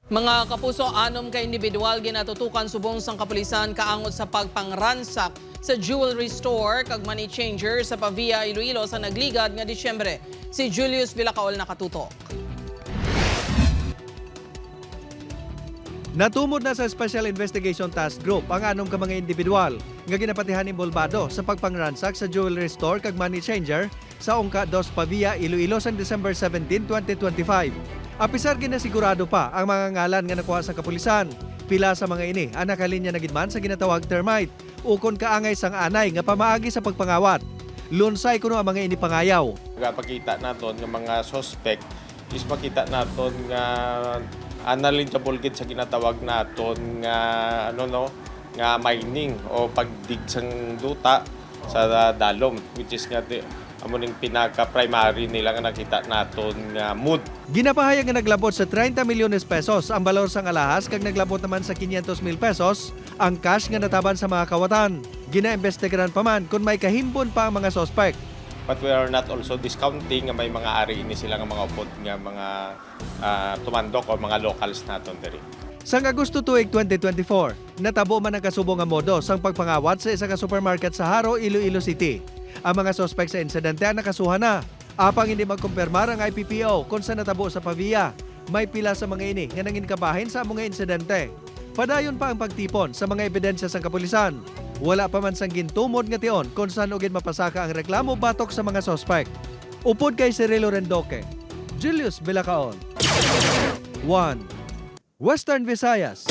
Mga kapuso, 6 ka individual ginatutukan subong sang kapulisan kaangot sa pagpangransak sa jewelry store kag money changer sa Pavia, Iloilo sa nagligad nga Disyembre. Si Julius Villacaol nakatutok. Natumod na sa Special Investigation Task Group ang 6 ka mga individual nga ginapatihan involvado sa pagpangransak sa jewelry store kag money changer sa Ongka 2 Pavia, Iloilo sa December 17, 2025. Apisar ginasigurado pa ang mga ngalan nga nakuha sa kapulisan. Pila sa mga ini ang nakalinya na gidman sa ginatawag termite ukon kaangay sang anay nga pamaagi sa pagpangawat. Lunsay kuno ang mga ini pangayaw. Pakita naton nga mga suspect is makita naton nga unalienable gid sa ginatawag naton nga nga mining o pagdig sang duta sa dalom, which is nga amo ning pinaka-primary nila nga nakita naton nga mood. Ginapahayag nga naglabot sa 30 milyones pesos ang balor sang alahas kag naglabot naman sa 500,000 pesos ang cash nga nataban sa mga kawatan. Ginaimbestigaran pa man kung may kahimpon pa ang mga suspect. But we are not also discounting nga may mga ari ini sila nga mga upod nga mga tumandok o mga locals naton diri. Sang Agosto tuig 2024, natabo man ang kasubong nga modo sang pagpangawat sa isa ka supermarket sa Haro, Iloilo City. Ang mga suspect sa insidente ang nakasuhan na. Apang hindi magkumpirmar ang IPPO kung saan natabo sa Pavia. May pila sa mga ini nga nanginkabahin sa mga insidente. Padayon pa ang pagtipon sa mga ebidensya sa kapulisan. Wala pa man sang gintumod nga tion kung saan ugin mapasaka ang reklamo batok sa mga suspect. Upod kay Cirilo Rendoque, Julius Villacaol. 1. Western Visayas.